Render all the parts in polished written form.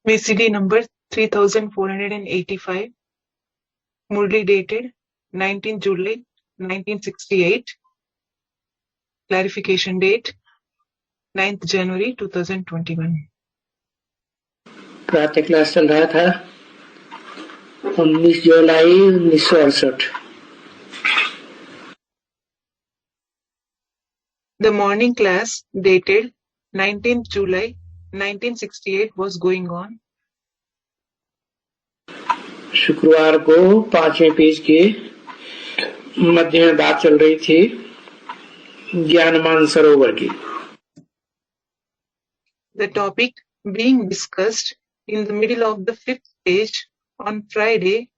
VCD number 3485, Murli dated 19 July 1968, clarification date 9th January 2021. प्रातः class चल रहा था 19 जुलाई 1968। The morning class dated 19th July 1968 was going on. शुक्रवार को 5वें पेज के मध्य में बात चल रही थी ज्ञान मानसरोवर की। The topic being discussed in the middle of the 5th page on Friday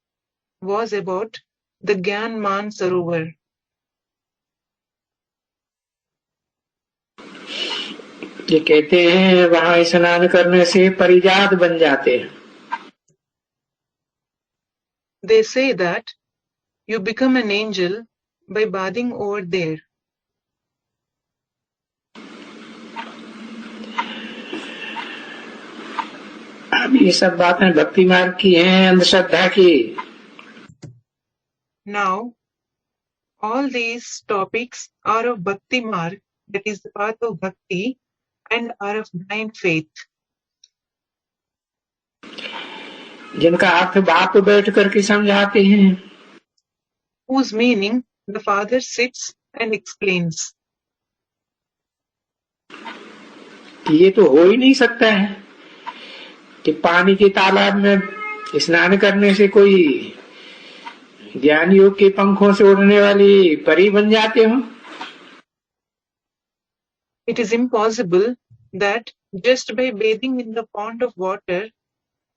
was about the Gyan Mansarovar. ये कहते हैं वहां स्नान करने से परिजात बन जाते हैं। They say that you become an angel by bathing over there. अब ये सब बातें भक्ति मार्ग की हैं, अंधश्रद्धा की। Now, all these topics are of Bhakti Marg, that is the path of Bhakti, and are of blind faith. जिनका अर्थ बाप बैठ करके समझाते हैं, Whose meaning the Father sits and explains. ये तो हो ही नहीं सकता है कि पानी के तालाब में स्नान करने से कोई ज्ञान योग के पंखों से उड़ने वाली परी बन जाते हो। It is impossible that just by bathing in the pond of water,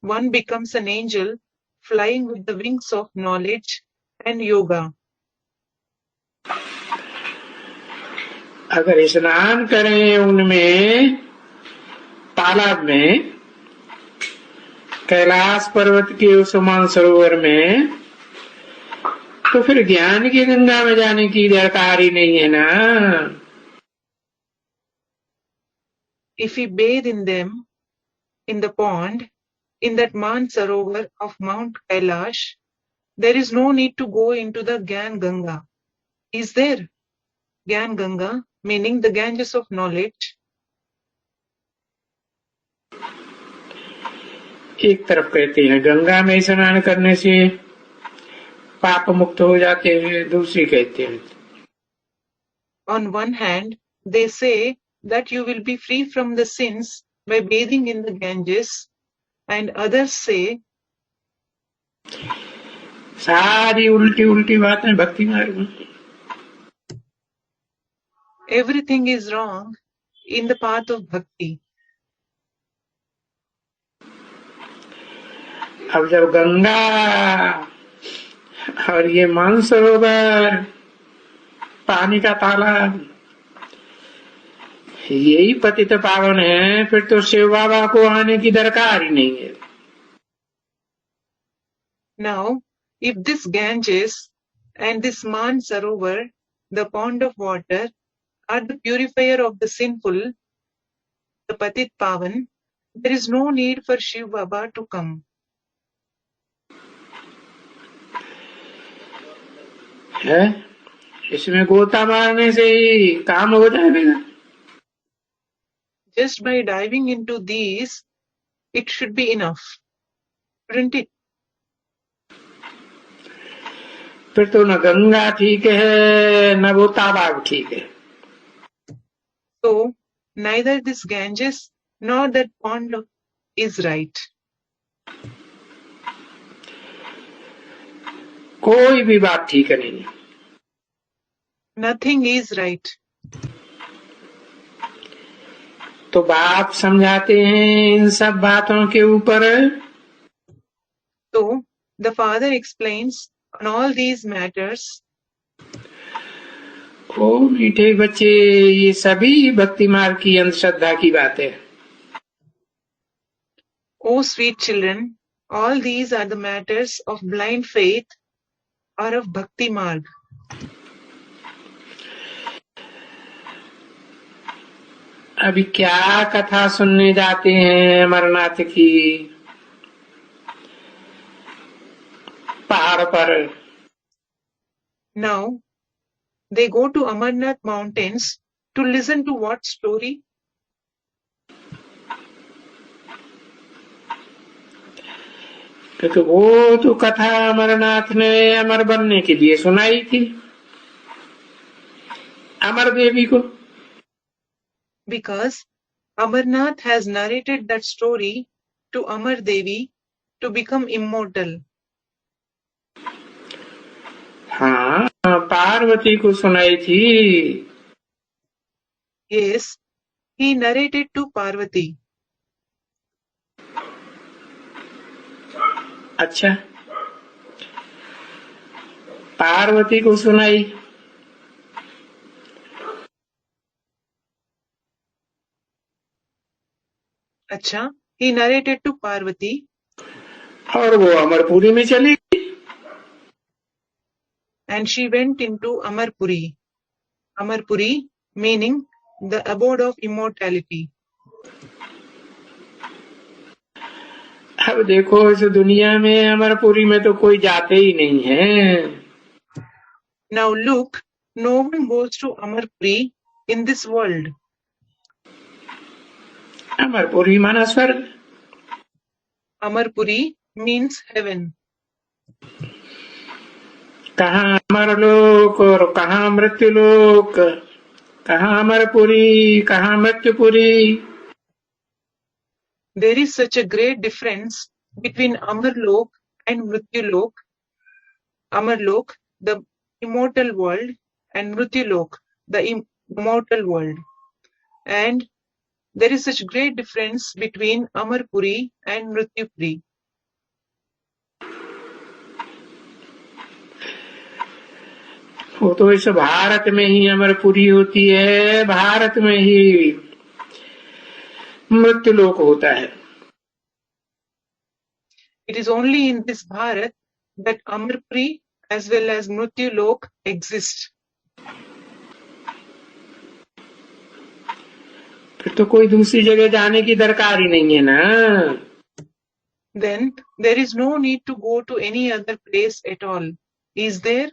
one becomes an angel flying with the wings of knowledge and yoga. अगर स्नान करें उनमें तालाब में, कैलाश पर्वत के उस मानसरोवर में, तो फिर ज्ञान की गंगा में जाने की दरकार ही नहीं है ना। If we bathe in them, in the pond, in that Mansarovar of Mount Kailash, there is no need to go into the Gyan Ganga. Is there? Gyan Ganga, meaning the Ganges of knowledge. एक तरफ कहते हैं गंगा में स्नान करने से पाप मुक्त हो जाते हैं, दूसरी कहते हैं On one hand, they say that you will be free from the sins by bathing in the Ganges, and others say सारी उल्टी उल्टी बातें भक्ति मार्ग में। everything is wrong in the path of Bhakti. अब जब गंगा और ये मानसरोवर, पानी का तालाब, यही पतित पावन है, फिर तो शिव बाबा को आने की दरकार ही नहीं है। Now, if this Ganges and this Mansarovar, the pond of water, are the purifier of the sinful, the Patit Pavan, there is no need for Shiv Baba to come. है इसमें गोता मारने से ही काम हो जाएगा। Just by diving into these, it should be enough, shouldn't it? फिर तो न गंगा ठीक है न वो तालाब ठीक है। So, neither this Ganges nor that pond is right. कोई भी बात ठीक नहीं। Nothing is right. तो बाप समझाते हैं इन सब बातों के ऊपर। So, the Father explains on all these matters. ओ मीठे बच्चे, ये सभी भक्ति मार्ग की अंधश्रद्धा की बात है। O sweet children, all these are the matters of blind faith or of Bhakti Marg. अभी क्या कथा सुनने जाते हैं अमरनाथ की। पहाड़ पर। Now they go to Amarnath mountains to listen to what story? तो वो तो कथा अमरनाथ ने अमर बनने के लिए सुनाई थी अमर देवी को। Because Amarnath has narrated that story to Amar Devi to become immortal. हाँ, पार्वती को सुनाई थी। Yes, he narrated to Parvati. अच्छा, पार्वती को सुनाई। अच्छा, he narrated to Parvati. और वो अमरपुरी में चली गई। And she went into Amarpuri. Amarpuri meaning the abode of immortality. अब देखो इस दुनिया में अमरपुरी में तो कोई जाते ही नहीं है। Now look, no one goes to Amarpuri in this world. Amarpuri माना स्वर्ग। Amarpuri means heaven. कहाँ अमरलोक और कहाँ मृत्युलोक, कहाँ अमरपुरी कहाँ मृत्युपुरी। There is such a great difference between Amarlok and Mrityulok. Amarlok, the immortal world, and Mrityulok, the immortal world. And there is such great difference between Amarpuri and Mrityupuri. वो तो इस भारत में ही अमरपुरी होती है, भारत में ही मृत्युलोक होता है। It is only in this Bharat that Amarpuri as well as Mrityulok exist. फिर तो कोई दूसरी जगह जाने की दरकार ही नहीं है ना। Then there is no need to go to any other place at all. Is there?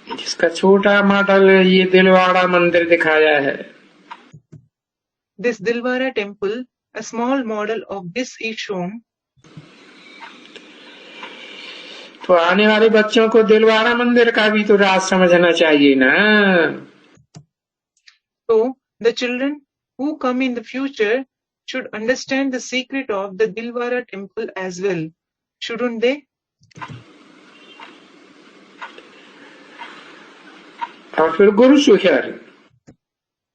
जिसका छोटा मॉडल ये दिलवाड़ा मंदिर दिखाया है। This Dilwara temple, a small model of this is shown. तो आने वाले बच्चों को दिलवाड़ा मंदिर का भी तो राज समझना चाहिए ना। So the children who come in the future should understand the secret of the Dilwara temple as well, shouldn't they? और फिर Guru Shikhar.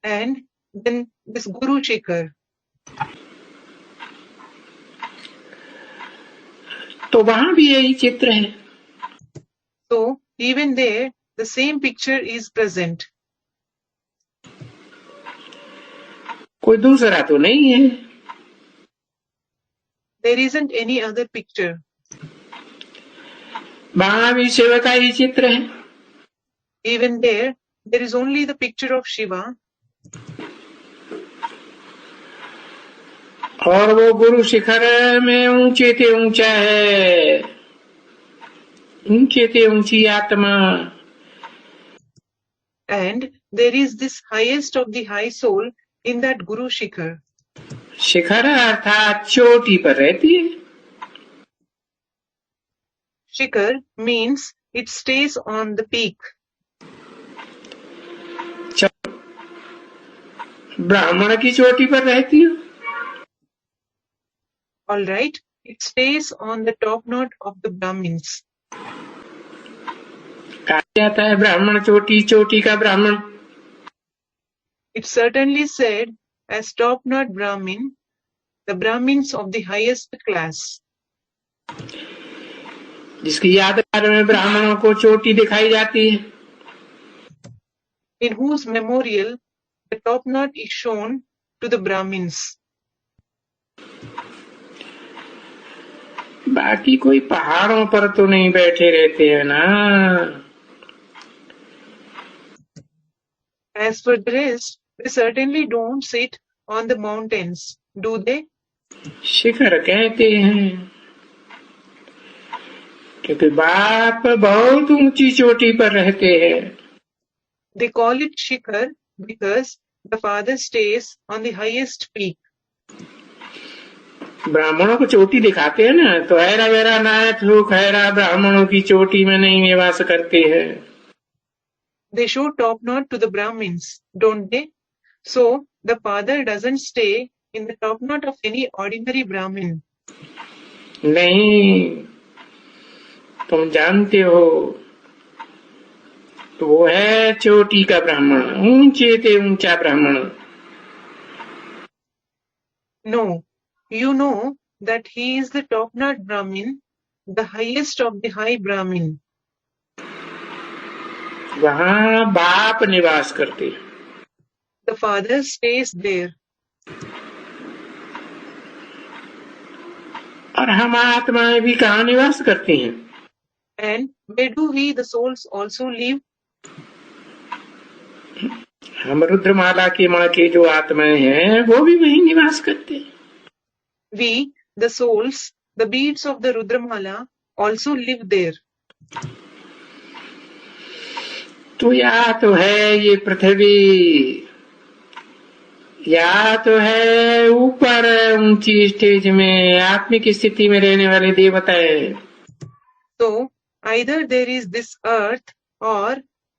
And then this Guru Shikhar. तो वहां भी यही चित्र है। So even there, the same picture is present. कोई दूसरा तो नहीं है। There isn't any other picture. वहां भी शिव का ही चित्र है। Even there is only the picture of Shiva. और वो गुरु शिखर में ऊंचे ते ऊंचा है, ऊंचे ते ऊंची आत्मा। And there is this highest of the high soul in that Guru Shikhar. शिखर अर्थात चोटी पर रहती है। Shikhar means it stays on the peak. ब्राह्मण की चोटी पर रहती है। All right, it stays on the top knot of the Brahmins. कहा जाता है ब्राह्मण चोटी, चोटी का ब्राह्मण। It's certainly said as top knot Brahmin, the Brahmins of the highest class. जिसकी यादगार में ब्राह्मणों को चोटी दिखाई जाती है। In whose memorial the top knot is shown to the Brahmins. बाकी कोई पहाड़ों पर तो नहीं बैठे रहते हैं ना। As for the rest, they certainly don't sit on the mountains, do they? शिखर कहते हैं क्योंकि बाप बहुत ऊंची चोटी पर रहते हैं। They call it Shikhar because the father stays on the highest peak. ब्राह्मणों को चोटी दिखाते हैं ना, तो हैरा वेरा नायक लोग हैरा ब्राह्मणों की चोटी में नहीं निवास करते हैं। They show top knot to the Brahmins, don't they? So the father doesn't stay in the top knot of any ordinary Brahmin. नहीं, तुम जानते हो, तो वो है चोटी का ब्राह्मण, ऊंचे ते ऊंचा ब्राह्मण। No, you know that he is the top knot Brahmin, the highest of the high Brahmin. वहां बाप निवास करते हैं। The father stays there. और हम आत्माएं भी कहाँ निवास करती हैं? And where do we, the souls, also live? हम रुद्रमाला की माँ के जो आत्माएं हैं वो भी वहीं निवास करते हैं। We, the souls, the beads of the Rudramala, also live there. तो या तो है ये पृथ्वी, या तो है ऊपर ऊंची स्टेज में आत्मिक स्थिति में रहने वाले देवताएं। So either there is this earth or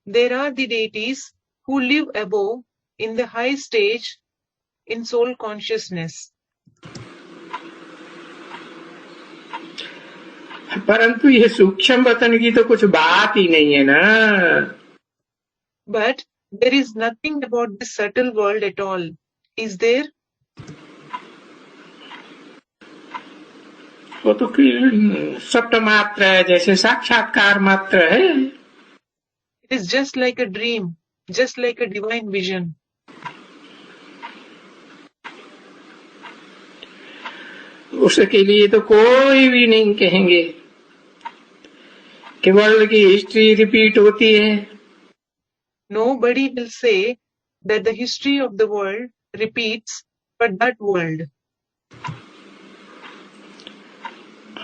there are the deities who live above in the high stage in soul consciousness. परंतु ये सूक्ष्म वतन की तो कुछ बात ही नहीं है ना। But there is nothing about this subtle world at all, is there? वो तो सप्त मात्र है, जैसे साक्षात्कार मात्र है। It is just like a dream, just like a divine vision. उसके लिए तो कोई भी नहीं कहेंगे कि वर्ल्ड की हिस्ट्री रिपीट होती है। Nobody will say that the history of the world repeats for that world.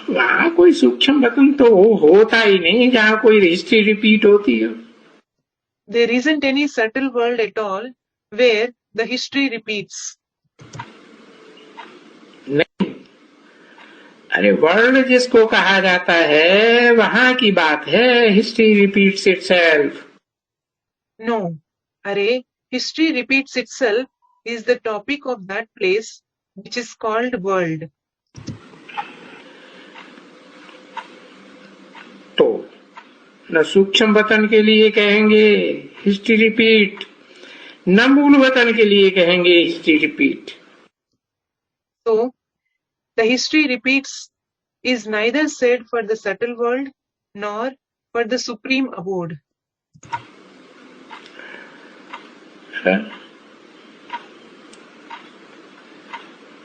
वहां कोई सूक्ष्म वतन तो होता ही नहीं जहाँ कोई हिस्ट्री रिपीट होती है। There isn't any subtle world at all where the history repeats. नहीं, अरे वर्ल्ड जिसको कहा जाता है वहां की बात है, history repeats itself. No, Array, history repeats itself is the topic of that place which is called world. तो न सूक्ष्म वतन के लिए कहेंगे हिस्ट्री रिपीट, न मूल वतन के लिए कहेंगे history repeat. So, the history repeats is neither said for the subtle world nor for the supreme abode.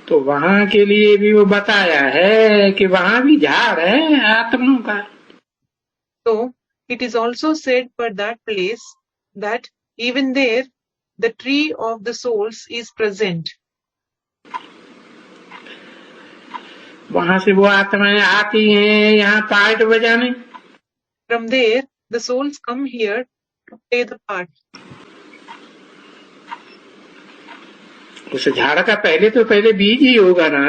तो वहां के लिए भी वो बताया है कि वहां भी झाड़ है आत्माओं का। So, it is also said for that place that even there the tree of the souls is present. वहां से वो आत्माएं आती हैं यहाँ पार्ट बजाने। From there, the souls come here to play the part. उस झाड़ का पहले बीज ही होगा ना।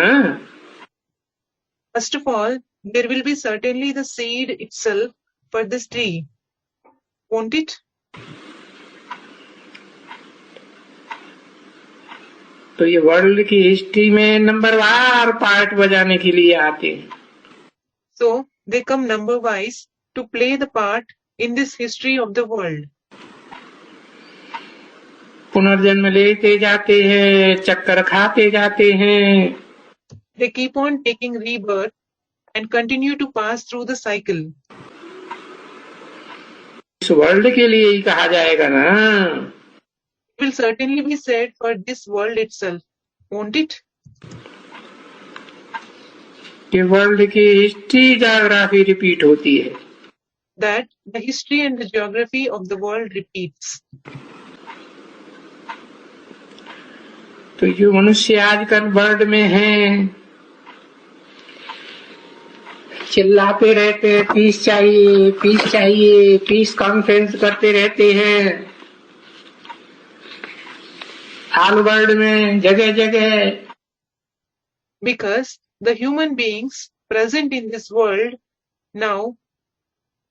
First of all, there will be certainly the seed itself for this tree, won't it? तो ये वर्ल्ड की हिस्ट्री में नंबरवार पार्ट बजाने के लिए आते हैं। So they come number wise to play the part in this history of the world. पुनर्जन्म लेते जाते हैं, चक्कर खाते जाते हैं। They keep on taking rebirth and continue to pass through the cycle. इस वर्ल्ड के लिए ही कहा जाएगा ना। It will certainly be said for this world itself, won't it? कि वर्ल्ड की हिस्ट्री ज्योग्राफी रिपीट होती है। That the history and the geography of the world repeats. तो जो मनुष्य आजकल वर्ल्ड में हैं चिल्लाते रहते हैं पीस चाहिए, पीस चाहिए, पीस कॉन्फ्रेंस करते रहते हैं ऑल वर्ल्ड में, जगह जगह। Because the human beings present in this world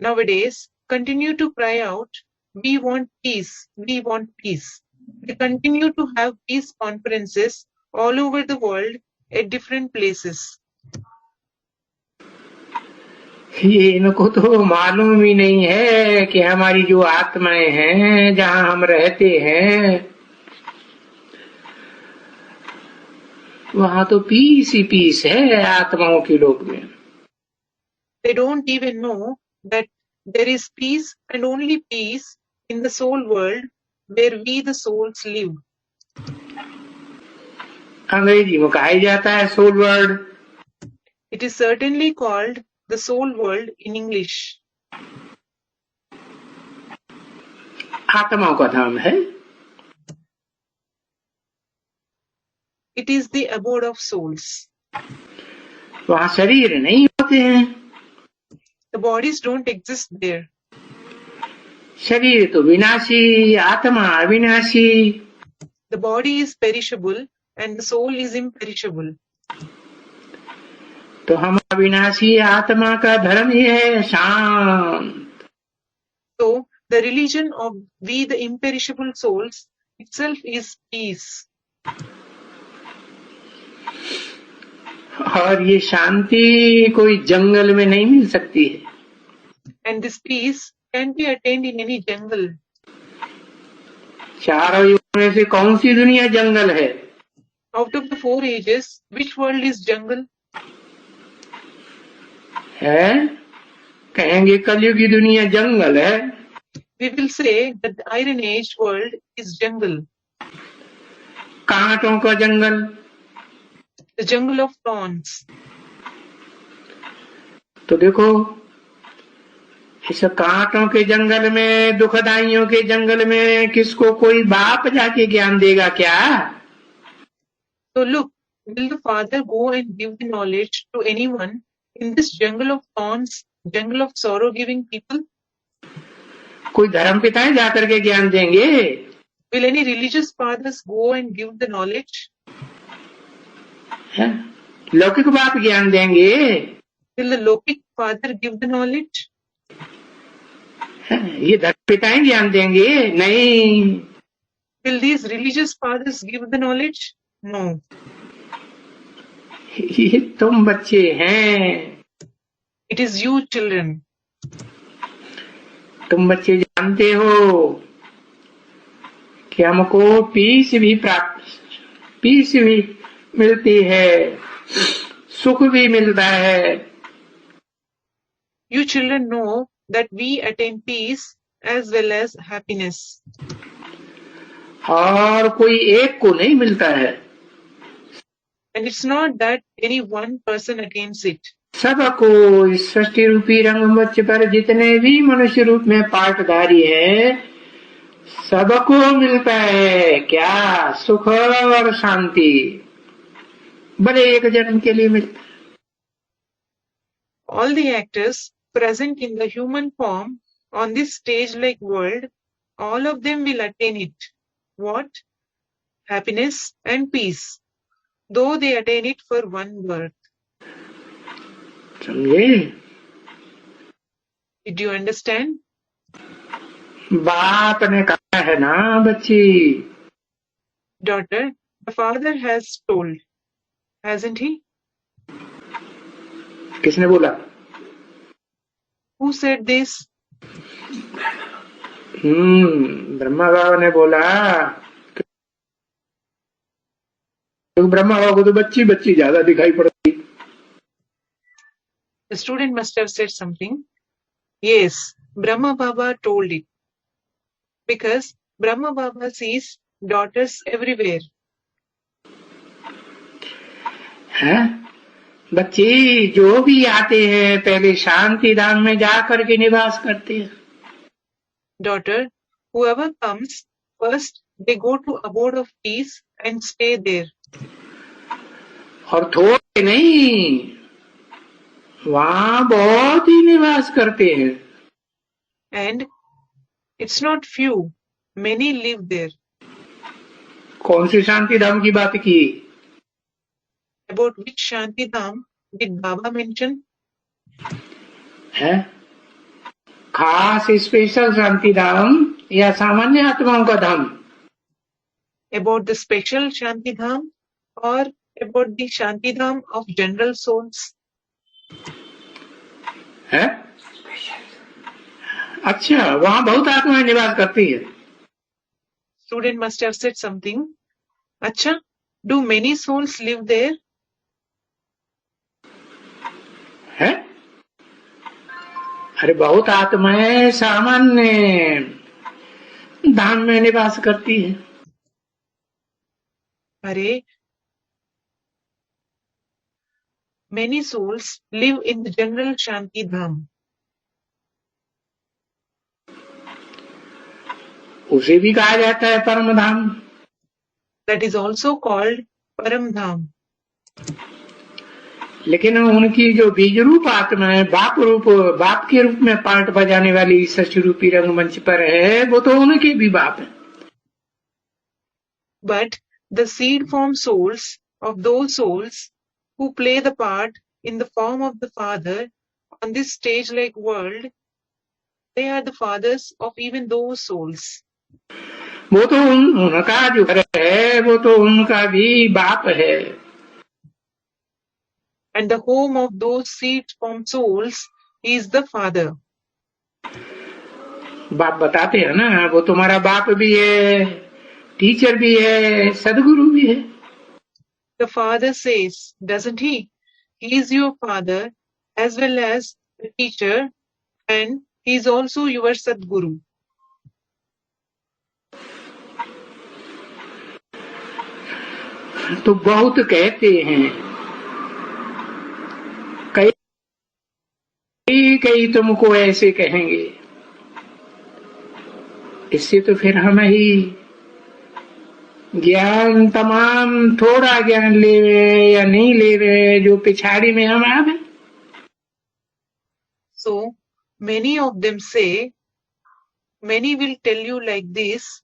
nowadays continue to cry out, we want peace, we want peace. They continue to have peace conferences all over the world at different places. ये इनको तो मालूम ही नहीं है कि हमारी जो आत्माएं हैं, जहाँ हम रहते हैं, वहाँ तो पीस ही पीस है आत्माओं के लोक में। They don't even know that there is peace and only peace in the soul world where we the souls live. अंग्रेजी में कहा जाता है soul world. It is certainly called the soul world in English. आत्माओं का धाम है। It is the abode of souls. वहाँ शरीर नहीं होते हैं। The bodies don't exist there. शरीर तो विनाशी, आत्मा अविनाशी। The body is perishable and the soul is imperishable. तो हम अविनाशी आत्मा का धर्म ही है शांत। So the religion of we the imperishable souls itself is peace. और ये शांति कोई जंगल में नहीं मिल सकती है। And this peace can't be attained in any jungle. चारों युगों में से कौन सी दुनिया जंगल है? Out of the 4 ages, which world is jungle? है? कहेंगे कलयुग की दुनिया जंगल है। We will say that the Iron Age world is jungle. कांटों का जंगल। The jungle of thorns. तो देखो इस कांटों के जंगल में, दुखदाइयों के जंगल में किसको कोई बाप जाके ज्ञान देगा क्या? So look, will the father go and give the knowledge to anyone in this jungle of thorns, jungle of sorrow-giving people? कोई धर्म पिताएं जाकर के ज्ञान देंगे? Will any religious fathers go and give the knowledge? है? लौकिक बाप ज्ञान देंगे? Will the Lokic father give the knowledge? है? ये धर्म पिताएं ज्ञान देंगे? नहीं। Will these religious fathers give the knowledge? No. ये तुम बच्चे हैं। It is you children. तुम बच्चे जानते हो कि हमको पीस भी मिलती है, सुख भी मिलता है। You children know that we attain peace as well as happiness. और कोई एक को नहीं मिलता है। And it's not that any one person attains it. सबको इस सृष्टि रूपी रंगमंच पर जितने भी मनुष्य रूप में पाठधारी है, सबको मिलता है क्या? सुख और शांति। भले एक जन्म के लिए मिलता है। All the actors present in the human form on this stage-like world, all of them will attain it. What? Happiness and peace, though they attain it for one birth. समझे? Did you understand? बाप ने कहा है ना बच्ची। Daughter, the father has told, hasn't he? किसने बोला? Who said this? Brahma बाबा ने बोला। तो ब्रह्मा बाबा को तो बच्ची ज्यादा दिखाई पड़ती। The student must have said something. Yes, Brahma Baba told it. Because Brahma Baba sees daughters everywhere. है? बच्चे जो भी आते हैं पहले शांति धाम में जाकर के निवास करते हैं। Daughter, whoever comes, first they go to abode of peace and stay there. और थोड़े नहीं, वहाँ बहुत ही निवास करते हैं। And it's not few, many live there. कौन सी शांति धाम की बात की? About which Shanti Dham did Baba mention? है खास स्पेशल शांति धाम या सामान्य आत्माओं का धाम? About the special Shanti Dham or about the Shanti Dham of general souls? है अच्छा, वहाँ बहुत आत्माएं निवास करती है। Student must have said something. Acha, do many souls live there? है अरे बहुत आत्माएं सामान्य धाम में निवास करती है। Hare, many souls live in the general Shanti Dham. उसे भी कहा जाता है परम धाम। That is also called Param Dham. लेकिन उनकी जो बीज रूप आत्मा है, बाप के रूप में पार्ट बजाने वाली सच रूपी रंगमंच पर है, वो तो उनके भी बाप है। But the seed form souls of those souls who play the part in the form of the Father on this stage-like world, they are the fathers of even those souls. वो तो उनका जो घर है, वो तो उनका भी बाप है। And the home of those seed form souls is the Father. बाप बताते हैं ना, वो तुम्हारा बाप भी है, टीचर भी है, सदगुरु भी है। The Father says, doesn't he? He is your Father as well as the teacher, and he is also your Sadguru. तो बहुत कहते हैं, कई तुमको ऐसे कहेंगे। इससे तो फिर हम ही ज्ञान तमाम थोड़ा ज्ञान ले रहे या नहीं ले रहे, जो पिछाड़ी में हम आवे। So many of them say, many will tell you like this,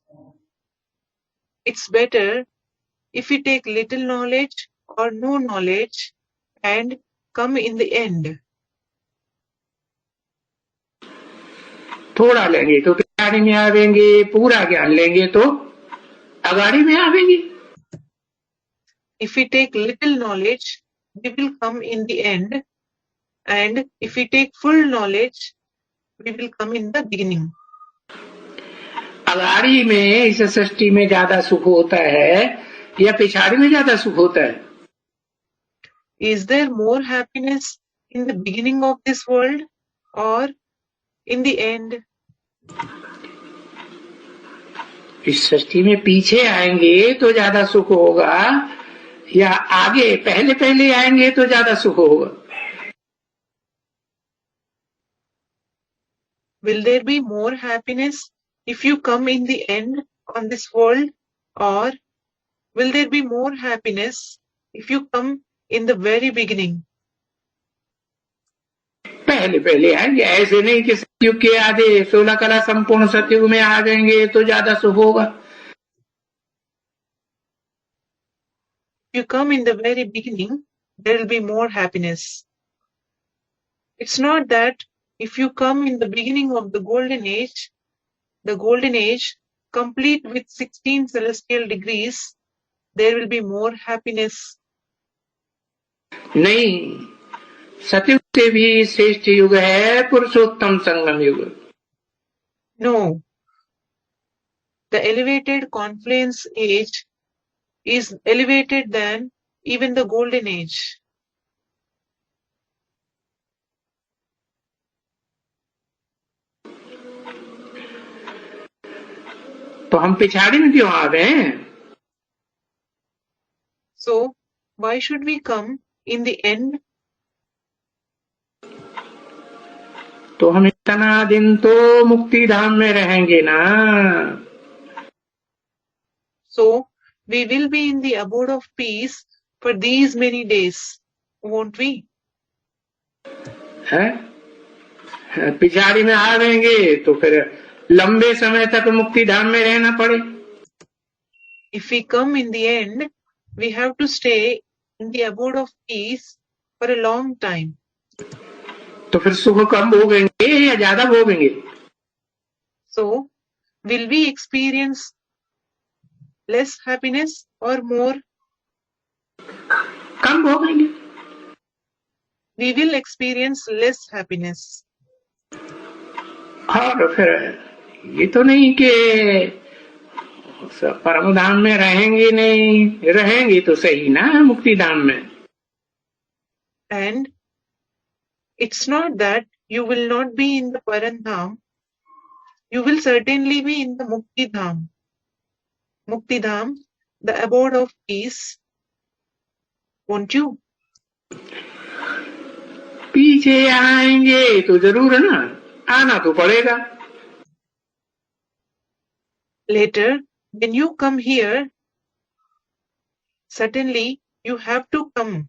it's better if we take little knowledge or no knowledge and come in the end. थोड़ा लेंगे तो पिछाड़ी में आवेंगे, पूरा ज्ञान लेंगे तो अगाड़ी में आवेंगे। If we take little knowledge, we will come in the end, and if we take full knowledge, we will come in the beginning. अगाड़ी में इस सृष्टि में ज्यादा सुख होता है या पिछाड़ी में ज्यादा सुख होता है? Is there more happiness in the beginning of this world or in the end? इस सृष्टि में पीछे आएंगे तो ज्यादा सुख होगा या आगे पहले आएंगे तो ज्यादा सुख होगा? Will there be more happiness if you come in the end on this world, or will there be more happiness if you come in the very beginning? पहले आएंगे, ऐसे नहीं कि सतयुग के आधे 16 कला संपूर्ण सतयुग में आ जाएंगे तो ज्यादा सुख होगा। If you come in the very beginning, there will be more happiness. It's not that if you come in the beginning of the golden age complete with 16 celestial degrees, there will be more happiness. नहीं, सतयुग से भी श्रेष्ठ युग है पुरुषोत्तम संगम युग। No, the elevated confluence age is elevated than even the golden age. तो हम पिछाड़ी में क्यों आ गए हैं? So, why should we come in the end? तो हम इतना दिन तो मुक्ति धाम में रहेंगे ना। So, we will be in the abode of peace for these many days, won't we? है पिछाड़ी में आवेंगे तो फिर लंबे समय तक मुक्ति धाम में रहना पड़े। If we come in the end, we have to stay in the abode of peace for a long time. तो फिर सुख कम भोगेंगे या ज्यादा भोगेंगे? So, will we experience less happiness or more? Come भोगेंगे। We will experience less happiness. और फिर ये तो नहीं कि परम धाम में रहेंगे नहीं, रहेंगे तो सही ना मुक्ति धाम में। And it's not that you will not be in the Parandham, you will certainly be in the Mukti Dham. Mukti Dham, the abode of peace, won't you? पीछे आएंगे तो जरूर है ना, आना तो पड़ेगा। Later, when you come here, certainly you have to come.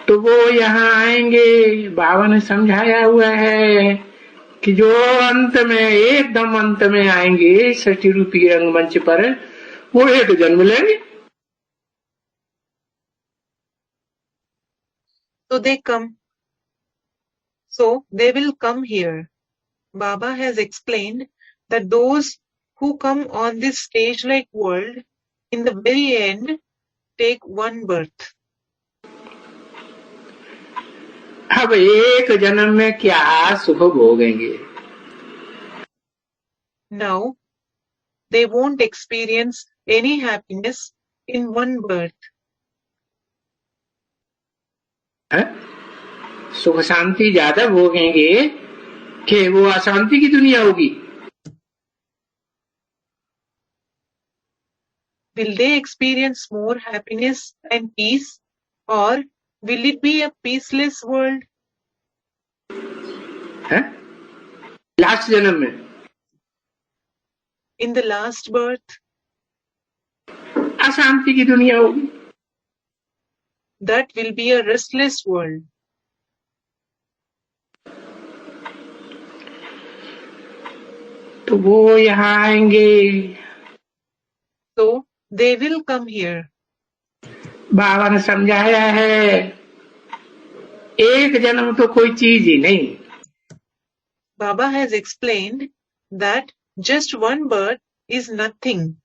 तो वो यहाँ आएंगे, बाबा ने समझाया हुआ है कि जो अंत में एकदम अंत में आएंगे सृष्टि रूपी रंगमंच पर, वो एक जन्म लेंगे। So they come. So they will come here. Baba has explained that those who come on this stage-like world, in the very end, take one birth. अब एक जन्म में क्या सुख भोगेंगे? Now, they won't experience any happiness in one birth. सुख शांति ज्यादा भोगेंगे कि वो अशांति की दुनिया होगी? Will they experience more happiness and peace, or will it be a peaceless world? Last जन्म में, In the last birth, अशांति की दुनिया होगी। that will be a restless world. तो वो यहाँ आएंगे। So they will come here. बाबा ने समझाया है, एक जन्म तो कोई चीज ही नहीं। Baba has explained that just one birth is nothing.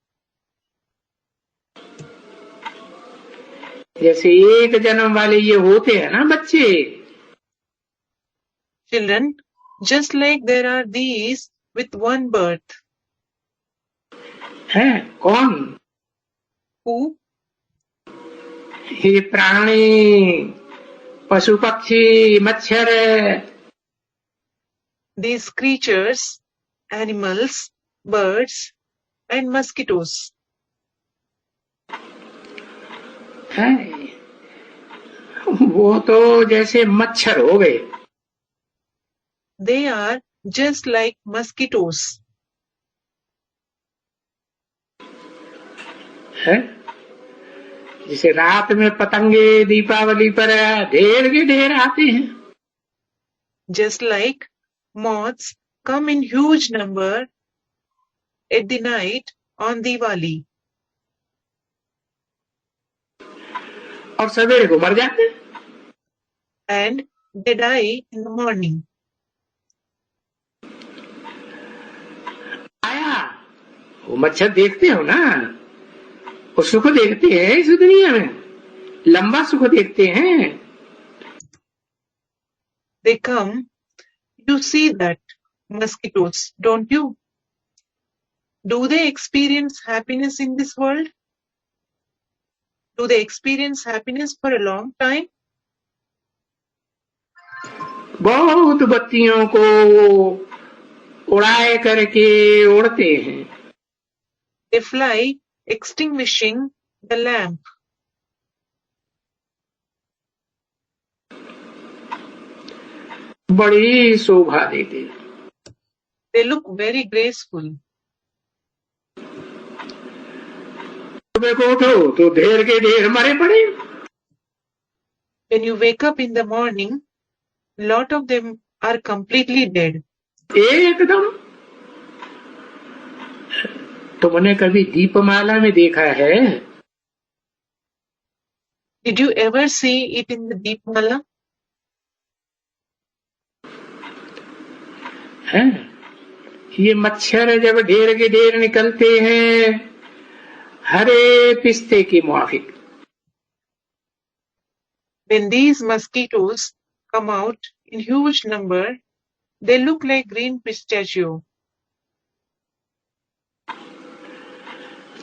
जैसे एक जन्म वाले ये होते हैं ना बच्चे, Children, just like there are these with one birth. है कौन? Who? ये प्राणी, पशु पक्षी, मच्छर, These creatures, animals, birds, and mosquitoes. है वो तो जैसे मच्छर हो गए। They are just like mosquitoes. है जिसे रात में पतंगे दीपावली पर ढेर के ढेर आते हैं। Just like moths come in huge number at the night on Diwali. और सवेरे को मर जाते हैं। And they die in the morning. आया वो मच्छर देखते हो ना, वो सुख देखते हैं इस दुनिया में, लंबा सुख देखते हैं। They come, you see that mosquitoes, don't you? Do they experience happiness in this world? Do they experience happiness for a long time? बहुत बत्तियों को उड़ाए करके उड़ते हैं। They fly, extinguishing the lamp. बड़ी शोभा देते। They look very graceful. सुबह को उठो तो ढेर के ढेर मरे पड़े। When you wake up in the morning, lot of them are completely dead. एकदम। तुमने कभी दीपमाला में देखा है? Did you ever see it in the Deepmala? है? ये मच्छर जब ढेर के ढेर निकलते हैं हरे पिस्ते की मुआफिक। When these mosquitoes come out in huge number, they look like green pistachio.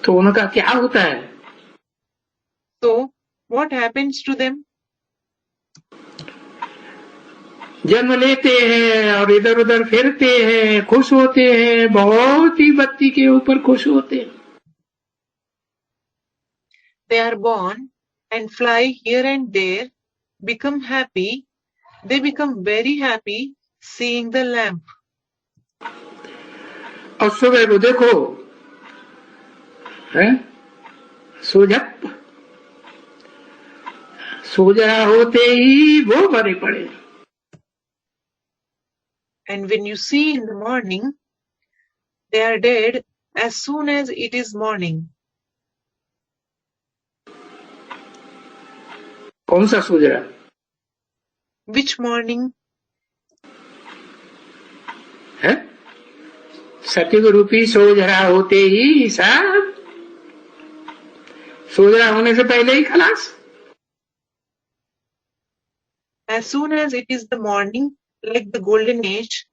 तो उनका क्या होता है? So, what happens to them? जन्म लेते हैं और इधर उधर फिरते हैं, खुश होते हैं, बहुत ही बत्ती के ऊपर खुश होते हैं। They are born and fly here and there, become happy. They become very happy seeing the lamp. और सुबह को देखो, है सोजप, सोजा होते ही वो मरे पड़े। And when you see in the morning, they are dead as soon as it is morning. कौन सा सोजा? Which morning? है सतयुग रूपी सोजरा होते ही सब, सोजरा होने से पहले ही खलास। As soon as it is the morning, like the golden age,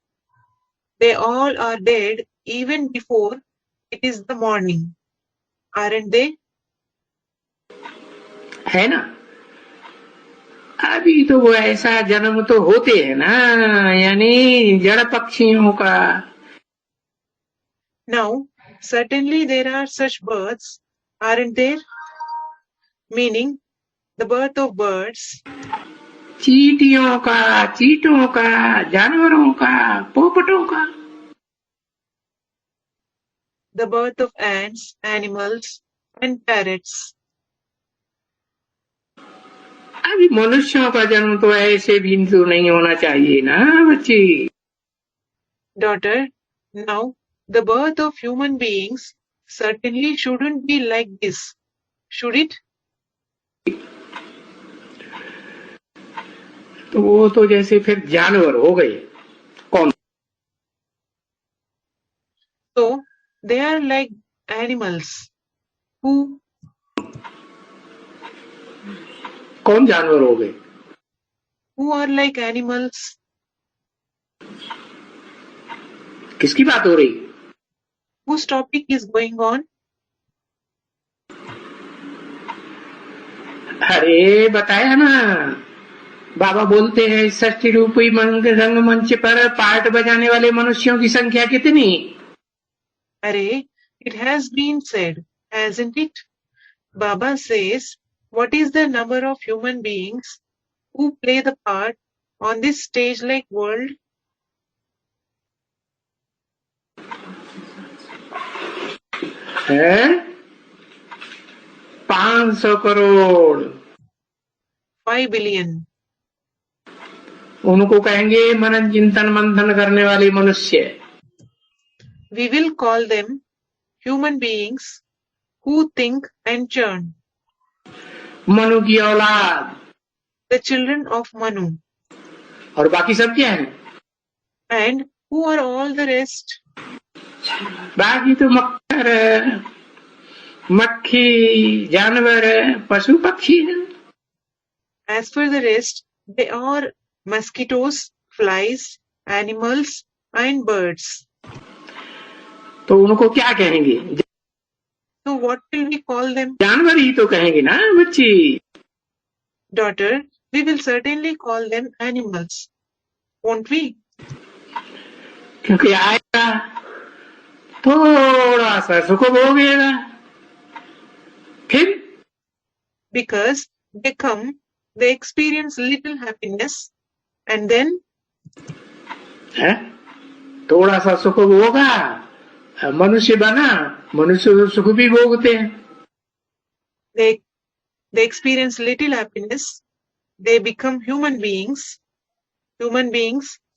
they all are dead even before it is the morning. Aren't they? है ना? अभी तो वो ऐसा जन्म तो होते हैं ना, यानी जड़ पक्षियों का। Now, certainly there are such births, aren't there? Meaning, the birth of birds. चींटियों का, चींटों का, जानवरों का, पोपटों का। The birth of ants, animals, and parrots. अभी मनुष्यों का जन्म तो ऐसे भी तो नहीं होना चाहिए ना बच्ची। Daughter, now the birth of human beings certainly shouldn't be like this, should it? तो वो तो जैसे फिर जानवर हो गए। कौन? So they are like animals who कौन जानवर हो गए? are like animals. किसकी बात हो रही? Whose topic is going on? अरे बताया ना, बाबा बोलते हैं षष्ठी रूपी रंगमंच पर पार्ट बजाने वाले मनुष्यों की संख्या कितनी? Array, it has been said, hasn't it? Baba says, what is the number of human beings who play the part on this stage-like world? है 500 करोड़। 5 billion. उनको कहेंगे मनन चिंतन मंथन करने वाले मनुष्य। We will call them human beings who think and churn. Manu की औलाद। The children of Manu. और बाकी सब क्या है? And who are all the rest? बाकी तो मक्खर, मक्खी, जानवर, पशु पक्षी है। As for the rest, they are mosquitoes, flies, animals, and birds. तो उनको क्या कहेंगे? So what will we call them? जानवर ही तो कहेंगे ना बच्ची। Daughter, we will certainly call them animals, won't we? क्योंकि आएगा थोड़ा सा सुख भोगेगा, फिर Because they come, they experience little happiness, and then है थोड़ा सा सुख भोगा, मनुष्य बना, मनुष्य तो सुख भी भोगते हैं। they experience little happiness, they become human beings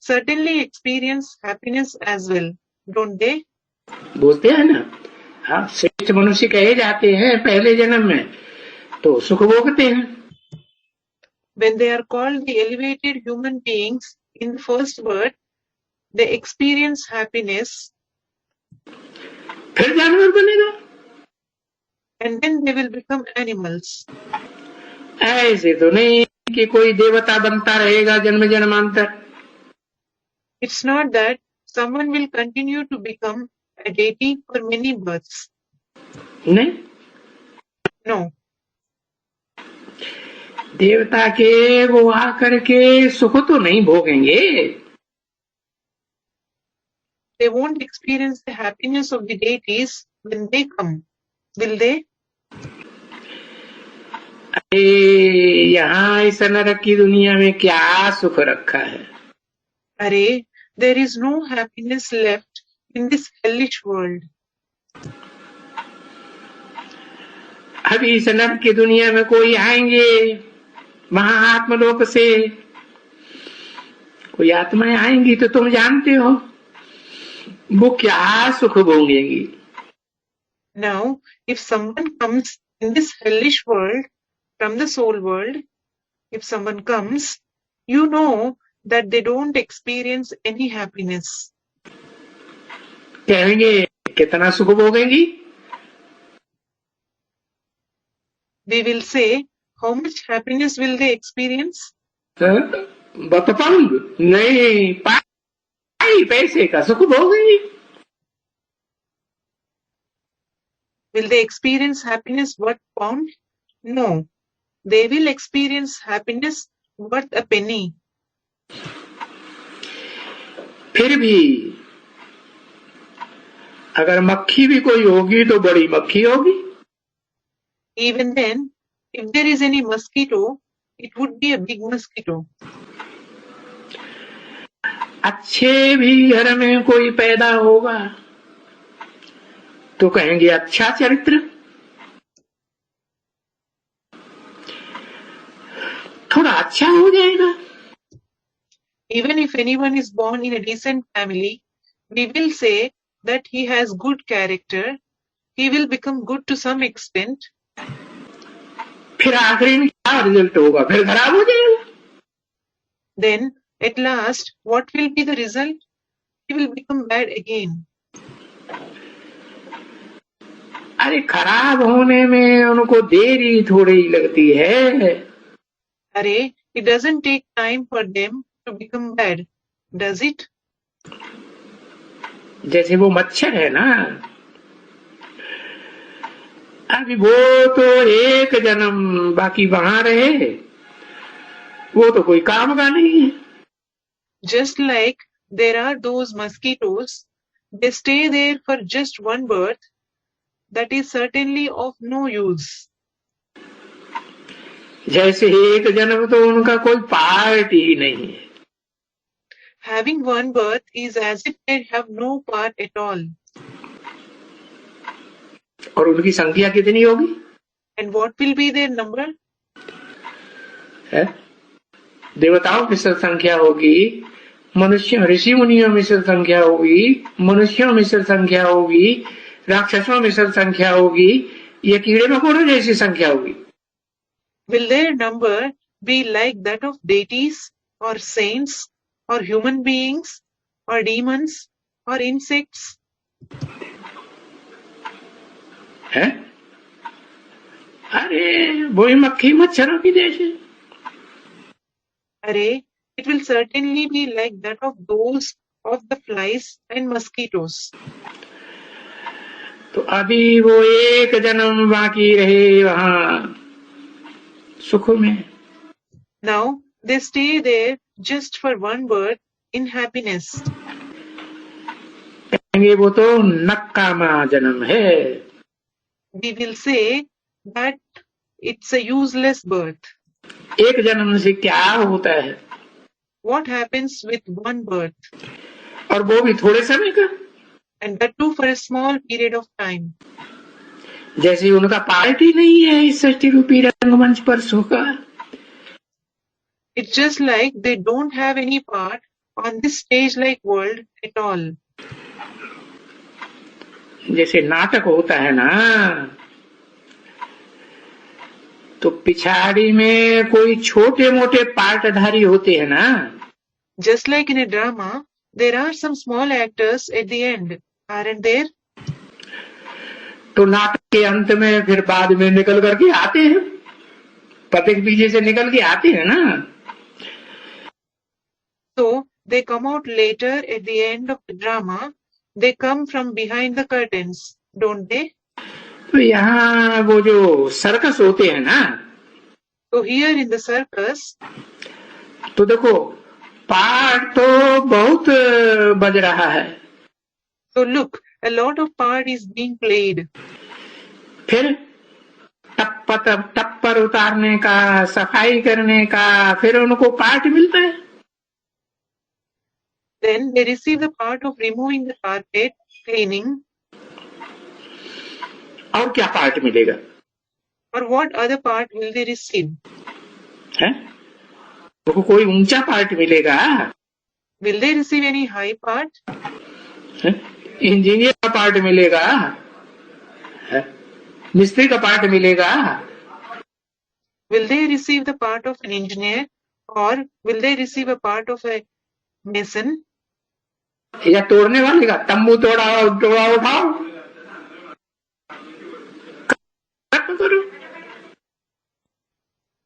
certainly experience happiness as well, don't they? बोलते हैं ना, हाँ, श्रेष्ठ मनुष्य कहे जाते हैं पहले जन्म में तो सुख भोगते हैं. When they are called the elevated human beings in the first birth, they experience happiness, फिर जानवर बनेगा. and then they will become animals. ऐसे तो नहीं कि कोई देवता बनता रहेगा जन्म जन्मांतर. It's not that someone will continue to become a deity for many births. नहीं, No. देवता के वो आकर के सुख तो नहीं भोगेंगे. They won't experience the happiness of the deities when they come, will they? अरे यहाँ इस नरक की दुनिया में क्या सुख रखा है. Array, there is no happiness left in this hellish world. अभी इस नरक की दुनिया में कोई आएंगे वहां आत्मलोक से, कोई आत्माएं आएंगी तो तुम जानते हो वो क्या सुख भोगेंगी. Now, if someone comes in this hellish world from the soul world, if someone comes, you know that they don't experience any happiness. कहेंगे कितना सुख भोगेंगी. We will say, how much happiness will they experience? Pound नहीं, पाई पैसे का सुख भोगेंगी. Will they experience happiness worth pound? No. They will experience happiness worth a penny. फिर भी अगर मक्खी भी कोई होगी तो बड़ी मक्खी होगी. Even then, if there is any mosquito, it would be a big mosquito. अच्छे भी घर में कोई पैदा होगा तो कहेंगे अच्छा चरित्र. थोड़ा अच्छा हो जाएगा. Even if anyone is born in a decent family, we will say that he has good character, he will become good to some extent. फिर आखिरी में क्या रिजल्ट होगा, फिर खराब हो जाएगा. Then, at last, what will be the result? He will become bad again. अरे खराब होने में उनको देरी थोड़ी लगती है. Array, it doesn't take time for them to become bad, does it? जैसे वो मच्छर है ना, अभी वो तो एक जन्म बाकी वहां रहे, वो तो कोई काम का नहीं है. Just like there are those mosquitoes, they stay there for just one birth, that is certainly of no use. जैसे एक जन्म तो उनका कोई पार्ट ही नहीं है. Having one birth is as if they have no part at all. और उनकी संख्या कितनी होगी? And what will be their number? है? देवताओं की संख्या होगी, मनुष्य ऋषि मुनियों में से संख्या होगी, मनुष्यों में से संख्या होगी, राक्षसों में से संख्या होगी, ये कीड़े मकोड़ों जैसी संख्या होगी. Will their number be like that of deities or saints or human beings or demons or insects? है? अरे वही मक्खी मच्छरों की जैसे. Array, it will certainly be like that of those of the flies and mosquitoes. तो अभी वो एक जन्म बाकी रहे वहां सुख में. Now they stay there just for one birth in happiness. कहेंगे वो तो नकामा जन्म है. We will say that it's a useless birth. एक जन्म से क्या होता है? What happens with one birth? और वो भी थोड़े समय का. And that too for a small period of time. जैसे उनका पार्ट ही नहीं है इस सृष्टि रूपी रंगमंच पर सुख का. It's just like they don't have any part on this stage-like world at all. जैसे नाटक होता है ना, तो पिछाड़ी में कोई छोटे मोटे पार्टधारी होते हैं ना. Just like in a drama, there are some small actors at the end, aren't there? तो नाटक के अंत में फिर बाद में निकल करके आते हैं, पर्दे के पीछे से निकल के आते हैं ना. So they come out later at the end of the drama. They come from behind the curtains, don't they? तो यहाँ वो जो सर्कस होते हैं ना, So here in the circus, तो देखो पार्ट तो बहुत बज रहा है. so look, a lot of part is being played. फिर टप्पर उतारने का, सफाई करने का, फिर उनको पार्ट मिलता है. Then they receive the part of removing the carpet, cleaning. और क्या पार्ट मिलेगा? Or what other part will they receive? है? उनको कोई ऊंचा पार्ट मिलेगा? Will they receive any high part? Engineer का पार्ट मिलेगा? है? मिस्त्री का पार्ट मिलेगा? Will they receive the part of an engineer, or will they receive a part of a mason? या तोड़ने वाले का, तंबू तोड़ा उठाओ, करो.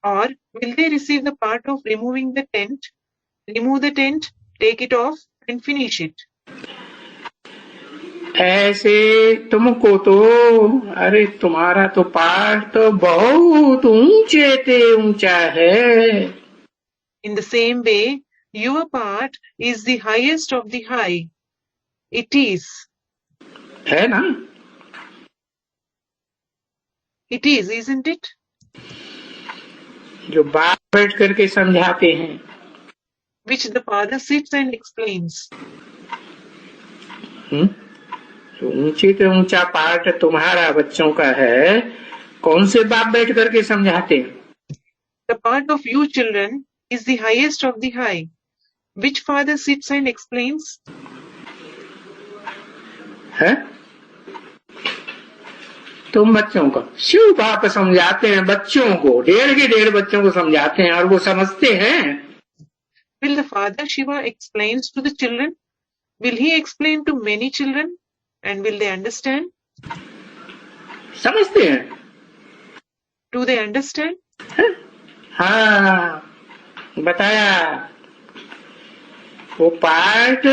Or will they receive the part of removing the tent, remove the tent, take it off and finish it? ऐसे तुमको तो, अरे तुम्हारा तो पार्ट तो बहुत ऊंचा है. In the same way, your part is the highest of the high. It is. है ना? It is, isn't it? जो बाप बैठ करके समझाते हैं, Which the father sits and explains. तो ऊंचे तो ऊंचा पार्ट तुम्हारा बच्चों का है, कौन से बाप बैठ करके समझाते हैं? The part of you children is the highest of the high. Which father sits and explains? है? तुम बच्चों को, शिव बाप समझाते हैं बच्चों को, ढेर के ढेर बच्चों को समझाते हैं, और वो समझते हैं. Will the father Shiva explains to the children? Will he explain to many children? And will they understand? समझते हैं. Do they understand? हाँ, बताया. वो पार्ट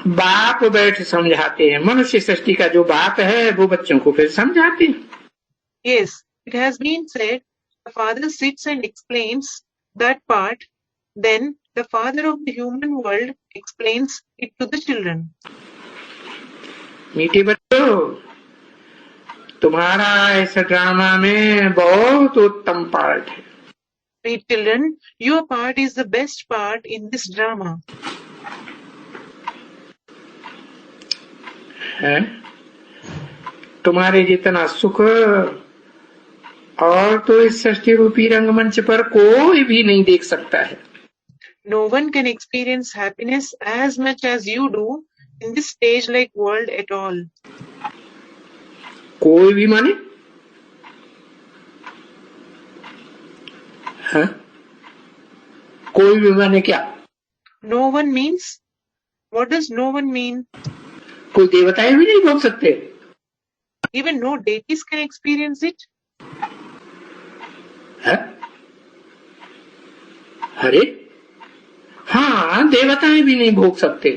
बाप बैठ समझाते हैं. मनुष्य सृष्टि का जो बाप है वो बच्चों को फिर समझाते हैं. Yes, it has been said, the father sits and explains that part, then the father of the human world explains it to the children. मीठे बच्चों, तुम्हारा इस ड्रामा में बहुत उत्तम पार्ट है. Sweet children, your part is the best part in this drama. है? तुम्हारे जितना सुख और तो इस सृष्टि रूपी रंगमंच पर कोई भी नहीं देख सकता है. No one can experience happiness as much as you do in this stage-like world at all. कोई भी माने? हाँ? कोई भी माने क्या? No one means? What does no one mean? कोई देवताएं भी नहीं भोग सकते. Even no deities can experience it. है? अरे हाँ, देवताएं भी नहीं भोग सकते.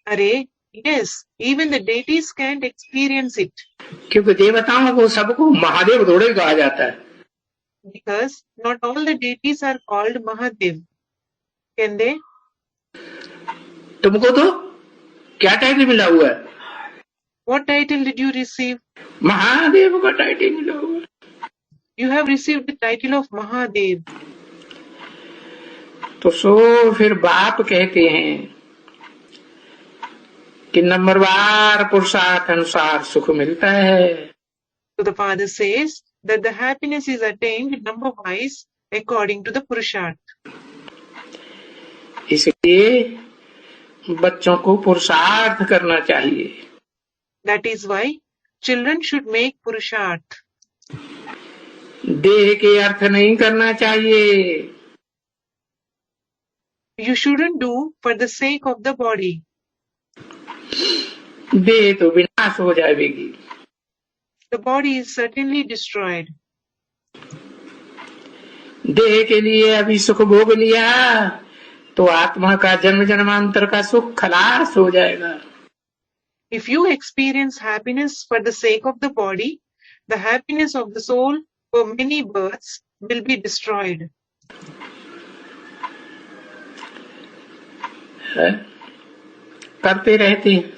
अरे yes, even the deities can't experience it. क्योंकि देवताओं को सबको महादेव थोड़े कहा जाता है. Because not all the deities are called Mahadev. Can they? तुमको तो क्या टाइटल मिला हुआ है? What title did you receive? Mahadev का टाइटल मिला हुआ है. You have received the title of Mahadev. तो फिर बाप कहते हैं कि नंबरवार पुरुषार्थ अनुसार सुख मिलता है. So the father says that the happiness is attained number wise according to the Purusharth. इसलिए बच्चों को पुरुषार्थ करना चाहिए. That is why children should make Purusharth. देह के अर्थ नहीं करना चाहिए. You shouldn't do for the sake of the body. देह तो विनाश हो जाएगी. The body is certainly destroyed. देह के लिए अभी सुख भोग लिया तो आत्मा का जन्म जन्मांतर का सुख खलास हो जाएगा. If you experience happiness for the sake of the body, the happiness of the soul for many births will be destroyed. है? करते रहते हैं.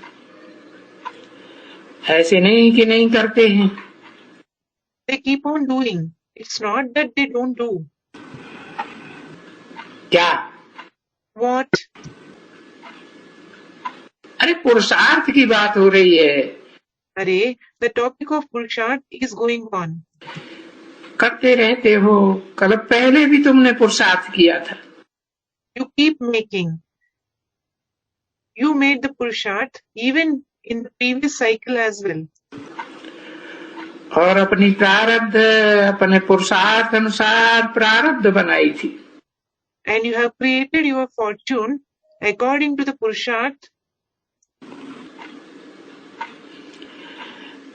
ऐसे नहीं कि नहीं करते हैं. They keep on doing. It's not that they don't do. क्या? What? अरे पुरुषार्थ की बात हो रही है. अरे, the topic of Purusharth is going on. करते रहते हो. कल पहले भी तुमने पुरुषार्थ किया था. You keep making. You made the Purusharth even in the previous cycle as well. और अपनी प्रारब्ध अपने पुरुषार्थ अनुसार प्रारब्ध बनाई थी. And you have created your fortune according to the Purusharth.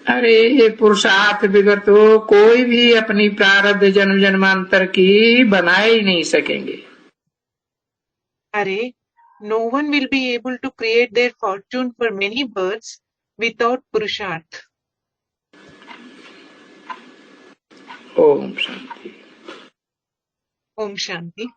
अरे ये पुरुषार्थ बिगड़ तो कोई भी अपनी प्रारब्ध जन्म जन्मांतर की बना ही नहीं सकेंगे. अरे, no one will be able to create their fortune for many births without Purusharth. Om Shanti. Om Shanti.